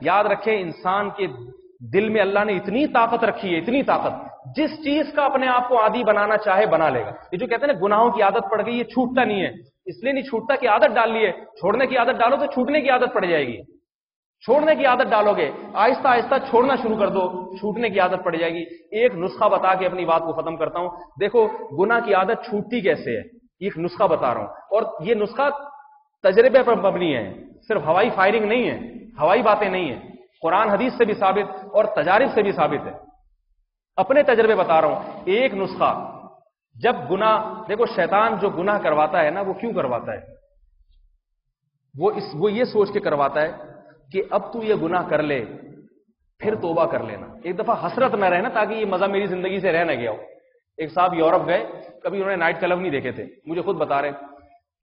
یاد رکھیں انسان کے دل میں اللہ نے اتنی طاقت رکھی ہے، اتنی طاقت، جس چیز کا اپنے آپ کو عادی بنانا چاہے بنا لے گا۔ یہ جو کہتے ہیں نا گناہوں کی عادت پڑ گئی، یہ چھوٹتا نہیں ہے، اس لیے نہیں چھوٹتا کہ عادت ڈال لی ہے، چھوڑنے کی عادت ڈالو تو چھوٹنے کی عادت پڑ جائے گی، چھوڑنے کی عادت ڈالو گے آہستہ آہستہ چھوڑنا شروع کر دو، چھوٹنے کی عادت پڑ جائے گی۔ ایک نسخہ بتا کے اپنی بات کو ختم کرتا ہوں، دیکھو گناہ کی عادت چھوٹتی کیسے ہے، ایک نسخہ بتا رہا ہوں، اور یہ نسخہ تجربے پر مبنی ہے، صرف ہوائی فائرنگ نہیں ہے، ہوائی باتیں نہیں ہیں، قرآن حدیث سے بھی ثابت اور تجارب سے بھی ثابت ہے، اپنے تجربے بتا رہا ہوں۔ ایک نسخہ، جب گناہ، دیکھو شیطان جو گناہ کرواتا ہے نا، وہ کیوں کرواتا ہے؟ وہ یہ سوچ کے کرواتا ہے کہ اب تو یہ گناہ کر لے پھر توبہ کر لینا، ایک دفعہ حسرت نہ رہے نا، تاکہ یہ مزہ میری زندگی سے رہ نہ گیا ہو۔ ایک صاحب یورپ گئے، کبھی انہوں نے نائٹ کلب نہیں دیکھے تھے، مجھے خود بتا رہے،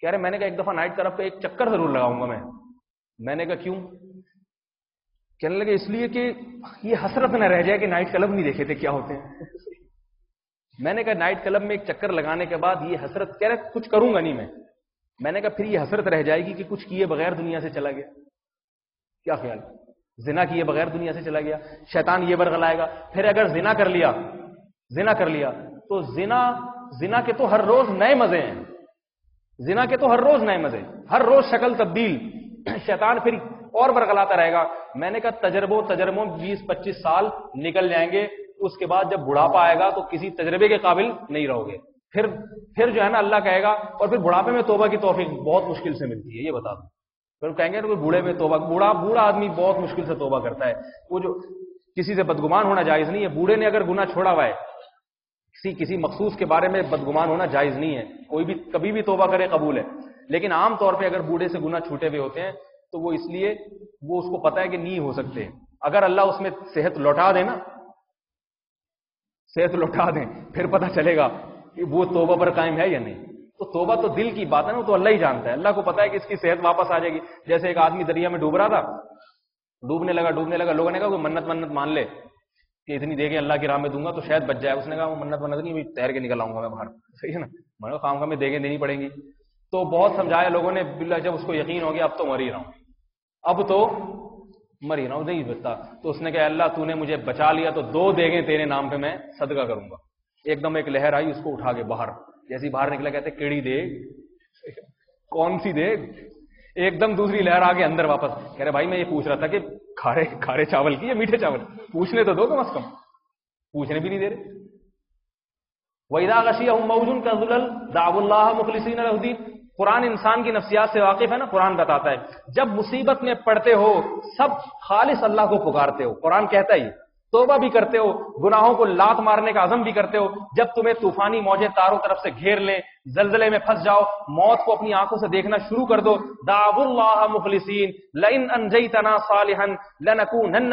کہہ رہے میں نے کہا ایک دفعہ نائٹ کلب کا ایک چکر ضرور لگاؤں گا میں نے کہا کیوں؟ کہنے لگے اس لیے کہ یہ حسرت نہ رہ جائے کہ نائٹ کلب نہیں دیکھے تھے کیا ہوتے ہیں۔ میں نے کہا نائٹ کلب میں ایک چکر لگانے کے بعد یہ حسرت، کہہ رہے کچھ کروں گا نہیں میں نے کہا پھر یہ حسرت رہ جائے گی کہ کچھ کیے بغیر دنیا سے چلا گیا، کیا خیال؟ زنا کیے بغیر دنیا سے چلا گیا، شیطان یہ برغلائے گا۔ پھر اگر زنا کر لیا تو زنا کے تو ہر روز نئے مزے ہیں، زنا کے تو ہر روز نئے مزے، ہر روز شکل تبدیل، شیطان پھر اور برغلاتا رہے گا۔ میں نے کہا تجربوں 20-25 سال نکل جائیں گے، اس کے بعد جب بڑھاپا آئے گا تو کسی تجربے کے قابل نہیں رہو گے، پھر جو ہے نا اللہ کہے گا، اور پھر بڑھاپے میں توبہ کی توفیق بہت مشکل سے ملتی ہے، یہ بتا دوں۔ پھر کہیں گے کوئی بوڑھے میں توبہ، بوڑھا آدمی بہت مشکل سے توبہ کرتا ہے، وہ جو کسی سے بدگمان ہونا جائز نہیں ہے، بوڑھے نے اگر گناہ چھوڑا ہوا ہے، کسی مخصوص کے بارے میں بدگمان ہونا جائز نہیں ہے، کوئی بھی کبھی بھی توبہ کرے قبول ہے، لیکن عام طور پہ اگر بوڑھے سے گناہ چھوٹے ہوئے ہوتے ہیں تو وہ اس لیے وہ اس کو پتا ہے کہ نہیں ہو سکتے، اگر اللہ اس میں صحت لوٹا دے نا، صحت لوٹا دیں، پھر پتہ چلے گا کہ وہ توبہ پر قائم ہے یا نہیں۔ تو توبہ تو دل کی بات ہے نا، وہ تو اللہ ہی جانتا ہے، اللہ کو پتا ہے کہ اس کی صحت واپس آ جائے گی۔ جیسے ایک آدمی دریا میں ڈوب رہا تھا، ڈوبنے لگا، لوگوں نے کہا کوئی منت مان لے کہ اتنی دے کے اللہ کی راہ میں دوں گا تو شاید بچ جائے۔ اس نے کہا وہ منت نہیں، تیر کے نکل آؤں گا میں باہر، صحیح ہے نا، میں نے کہا خام میں دے کے دینی پڑیں گی۔ تو بہت سمجھایا لوگوں نے، باللہ جب اس کو یقین ہو گیا اب تو مر ہی رہا ہوں، نہیں بچتا، تو اس نے کہا اللہ تو نے مجھے بچا لیا تو 2 دیگیں تیرے نام پہ میں صدقہ کروں گا۔ ایک دم ایک لہر آئی، اس کو اٹھا کے باہر، جیسی باہر نکلا کہتے کیڑی دیگ، کون سی دیگ؟ ایک دم دوسری لہر آ کے اندر واپس، کہہ رہے بھائی میں یہ پوچھ رہا تھا کہ کھارے چاول کی یا میٹھے چاول، پوچھنے تو دو کم از کم، پوچھنے بھی نہیں دے رہے۔ وَإِذَا غَشِيَهُم مَّوْجٌ كَالظُّلَلِ دَعَوُا اللَّهَ مُخْلِصِينَ لَهُ الدِّينَ۔ قرآن انسان کی نفسیات سے واقف ہے نا، قرآن بتاتا ہے جب مصیبت میں پڑتے ہو سب خالص اللہ کو پکارتے ہو، قرآن کہتا ہے توبہ بھی کرتے ہو، گناہوں کو لات مارنے کا عزم بھی کرتے ہو، جب تمہیں طوفانی موجیں چاروں طرف سے گھیر لیں، زلزلے میں پھنس جاؤ، موت کو اپنی آنکھوں سے دیکھنا شروع کر دو، دعوا اللہ مخلصین لئن انجیتنا صالحا لنکونن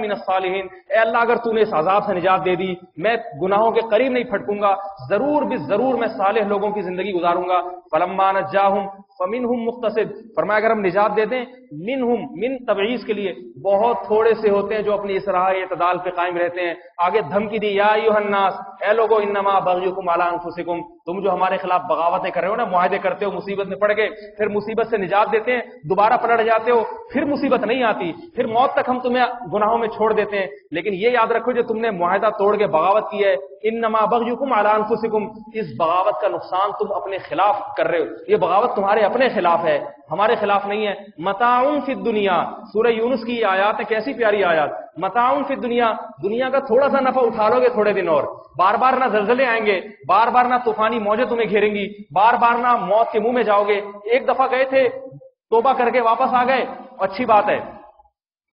من الصالحین۔ اے اللہ اگر تو نے اس عذاب سے نجات دے دی، میں گناہوں کے قریب نہیں پھٹکوں گا، ضرور میں صالح لوگوں کی زندگی گزاروں گا۔ فلما نجاہم فمنہم مقتصد، فرمایا اگر ہم نجات دے دیں، من تبعیض کے لیے بہت تھوڑے سے ہوتے ہیں جو اپنی اصلاح اعتدال پہ قائم رہتے ہیں۔ آگے دھمکی دی، یا ایھا الناس، اے لوگو انما بغیکم علی انفسکم، تم جو ہمارے خلاف بغاوتیں کر رہے ہو نا، معاہدے کرتے ہو، مصیبت میں پڑ گئے، پھر مصیبت سے نجات دیتے ہیں، دوبارہ پلٹ جاتے ہو، پھر مصیبت نہیں آتی، پھر موت تک ہم تمہیں گناہوں میں چھوڑ دیتے ہیں، لیکن یہ یاد رکھو جو تم نے معاہدہ توڑ کے بغاوت کی ہے، انما بغیکم علی انفسکم، اس بغاوت کا نقصان تم اپنے خلاف کر رہے ہو، یہ بغاوت تمہارے اپنے خلاف ہے، ہمارے خلاف نہیں ہے۔ متاع فی الدنیا، سورہ یونس کی یہ آیات ہے، کیسی پیاری آیات، متاع فی الدنیا، دنیا کا تھوڑا سا نفع اٹھا لو گے تھوڑے دن، اور بار بار نہ زلزلے آئیں گے، بار بار نہ طوفانی موجیں تمہیں گھیریں گی، بار بار نہ موت کے منہ میں جاؤ گے۔ ایک دفعہ گئے تھے، توبہ کر کے واپس آ گئے، اچھی بات ہے،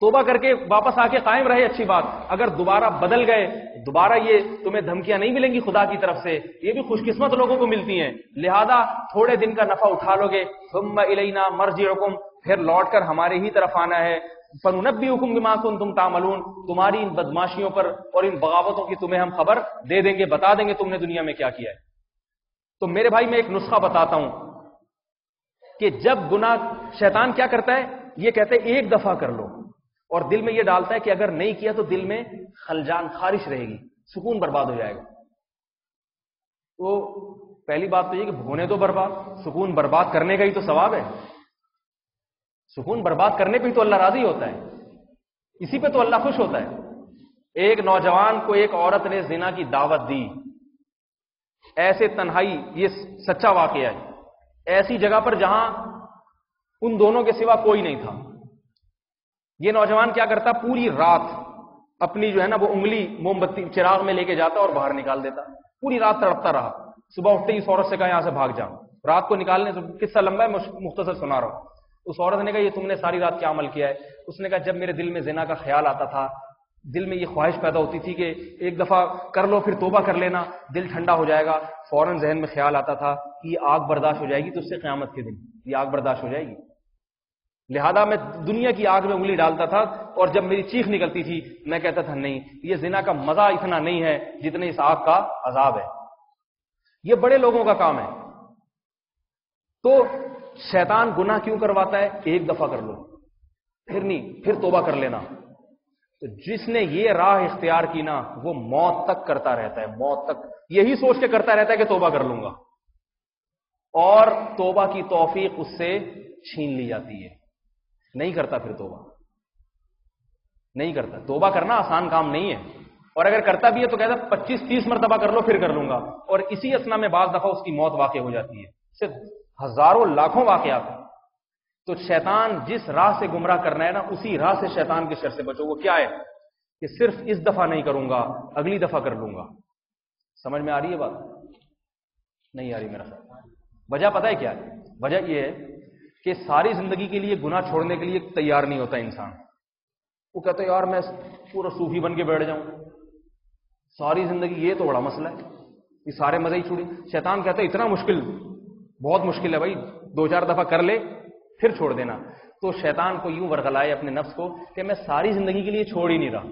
توبہ کر کے واپس آ کے قائم رہے، اچھی بات، اگر دوبارہ بدل گئے، دوبارہ یہ تمہیں دھمکیاں نہیں ملیں گی خدا کی طرف سے، یہ بھی خوش قسمت لوگوں کو ملتی ہیں، لہذا تھوڑے دن کا نفع اٹھا لو گے، ثم الینا مرجعکم، پھر لوٹ کر ہمارے ہی طرف آنا ہے، فننبئکم بما کنتم تعملون، تمہاری ان بدماشیوں پر اور ان بغاوتوں کی تمہیں ہم خبر دے دیں گے، بتا دیں گے تم نے دنیا میں کیا کیا ہے۔ تو میرے بھائی میں ایک نسخہ بتاتا ہوں کہ جب گناہ، شیطان کیا کرتا ہے، یہ کہتے ہیں ایک دفعہ کر لو، اور دل میں یہ ڈالتا ہے کہ اگر نہیں کیا تو دل میں خلجان، خارش رہے گی، سکون برباد ہو جائے گا۔ تو پہلی بات تو یہ کہ ہونے دو برباد، سکون برباد کرنے کا ہی تو ثواب ہے۔ سکون برباد کرنے پہ تو اللہ راضی ہوتا ہے، اسی پہ تو اللہ خوش ہوتا ہے۔ ایک نوجوان کو ایک عورت نے زنا کی دعوت دی، ایسے تنہائی، یہ سچا واقعہ ہے، ایسی جگہ پر جہاں ان دونوں کے سوا کوئی نہیں تھا۔ یہ نوجوان کیا کرتا، پوری رات اپنی جو ہے نا وہ انگلی موم بتی چراغ میں لے کے جاتا اور باہر نکال دیتا، پوری رات تڑپتا رہا۔ صبح اٹھتے ہی اس عورت سے کہا یہاں سے بھاگ جاؤ، رات کو نکالنے سے قصہ لمبا ہے، مختصر سنا رہا ہوں۔ اس عورت نے کہا یہ تم نے ساری رات کیا عمل کیا ہے؟ اس نے کہا جب میرے دل میں زنا کا خیال آتا تھا، دل میں یہ خواہش پیدا ہوتی تھی کہ ایک دفعہ کر لو پھر توبہ کر لینا، دل ٹھنڈا ہو جائے گا، فوراً ذہن میں خیال آتا تھا کہ یہ آگ برداشت ہو جائے گی تو اس سے قیامت کے دن یہ آگ برداشت ہو جائے گی، لہذا میں دنیا کی آگ میں انگلی ڈالتا تھا، اور جب میری چیخ نکلتی تھی میں کہتا تھا نہیں، یہ زنا کا مزہ اتنا نہیں ہے جتنے اس آگ کا عذاب ہے۔ یہ بڑے لوگوں کا کام ہے۔ تو شیطان گناہ کیوں کرواتا ہے؟ ایک دفعہ کر لو، پھر نہیں، پھر توبہ کر لینا۔ تو جس نے یہ راہ اختیار کی نا وہ موت تک کرتا رہتا ہے، موت تک یہی سوچ کے کرتا رہتا ہے کہ توبہ کر لوں گا، اور توبہ کی توفیق اس سے چھین لی جاتی ہے، نہیں کرتا، پھر توبہ نہیں کرتا۔ توبہ کرنا آسان کام نہیں ہے، اور اگر کرتا بھی ہے تو کہتا 25-30 مرتبہ کر لو پھر کر لوں گا، اور اسی اثنا میں بعض دفعہ اس کی موت واقع ہو جاتی ہے، صرف ہزاروں لاکھوں واقعات ہیں۔ تو شیطان جس راہ سے گمراہ کرنا ہے نا اسی راہ سے شیطان کے شر سے بچو۔ وہ کیا ہے کہ صرف اس دفعہ نہیں کروں گا، اگلی دفعہ کر لوں گا۔ سمجھ میں آ رہی ہے بات؟ نہیں آ رہی میرا خیال۔ وجہ پتہ ہے کیا ہے؟ وجہ یہ ہے کہ ساری زندگی کے لیے گناہ چھوڑنے کے لیے تیار نہیں ہوتا انسان۔ وہ کہتا ہے یار میں پورا صوفی بن کے بیٹھ جاؤں ساری زندگی، یہ تو بڑا مسئلہ ہے، یہ سارے مزے ہی چھوڑی۔ شیطان کہتا ہے اتنا مشکل، بہت مشکل ہے بھائی، 2-4 دفعہ کر لے پھر چھوڑ دینا۔ تو شیطان کو یوں ورغلائے اپنے نفس کو کہ میں ساری زندگی کے لیے چھوڑ ہی نہیں رہا،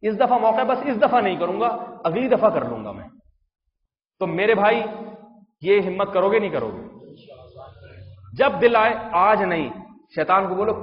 اس دفعہ موقع ہے، بس اس دفعہ نہیں کروں گا، اگلی دفعہ کر لوں گا میں۔ تو میرے بھائی یہ ہمت کرو گے نہیں کرو گے؟ جب دل آئے آج نہیں، شیطان کو بولو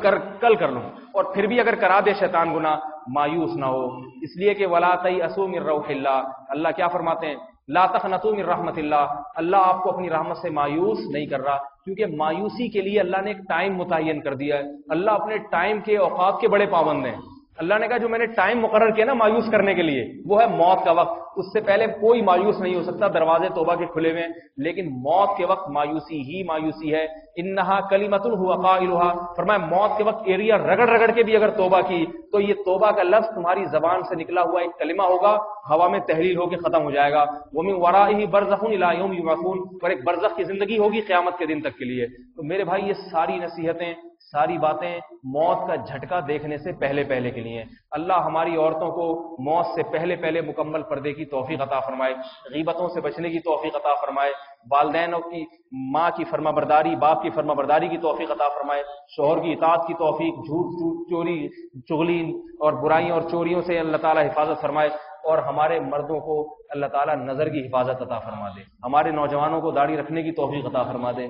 کل کر لوں، اور پھر بھی اگر کرا دے شیطان گناہ مایوس نہ ہو، اس لیے کہ ولا تیأسوا من روح اللہ، اللہ کیا فرماتے ہیں؟ لا تقنطوا من رحمت اللہ، اللہ آپ کو اپنی رحمت سے مایوس نہیں کر رہا، کیونکہ مایوسی کے لیے اللہ نے ایک ٹائم متعین کر دیا ہے۔ اللہ اپنے ٹائم کے اوقات کے بڑے پابند ہیں۔ اللہ نے کہا جو میں نے ٹائم مقرر کیا نا مایوس کرنے کے لیے وہ ہے موت کا وقت، اس سے پہلے کوئی مایوس نہیں ہو سکتا، دروازے توبہ کے کھلے ہوئے، لیکن موت کے وقت مایوسی ہی مایوسی ہے۔ انہا کلمۃ هو قائلھا، فرمایا موت کے وقت ایریا رگڑ رگڑ کے بھی اگر توبہ کی تو یہ توبہ کا لفظ تمہاری زبان سے نکلا ہوا ایک کلمہ ہوگا، ہوا میں تحلیل ہو کے ختم ہو جائے گا۔ ومن ورائہ برزخ الی یوم یبعثون، اور ایک برزخ کی زندگی ہوگی قیامت کے دن تک کے لیے۔ تو میرے بھائی یہ ساری نصیحتیں، ساری باتیں موت کا جھٹکا دیکھنے سے پہلے کے لیے۔ اللہ ہماری عورتوں کو موت سے پہلے مکمل پردے کی توفیق عطا فرمائے، غیبتوں سے بچنے کی توفیق عطا فرمائے، والدینوں کی، ماں کی فرما برداری، باپ کی فرما برداری کی توفیق عطا فرمائے، شوہر کی اطاعت کی توفیق، جھوٹ چوری چغلی اور برائیوں اور چوریوں سے اللہ تعالی حفاظت فرمائے، اور ہمارے مردوں کو اللہ تعالیٰ نظر کی حفاظت عطا فرما دے، ہمارے نوجوانوں کو داڑھی رکھنے کی توفیق عطا فرما دے۔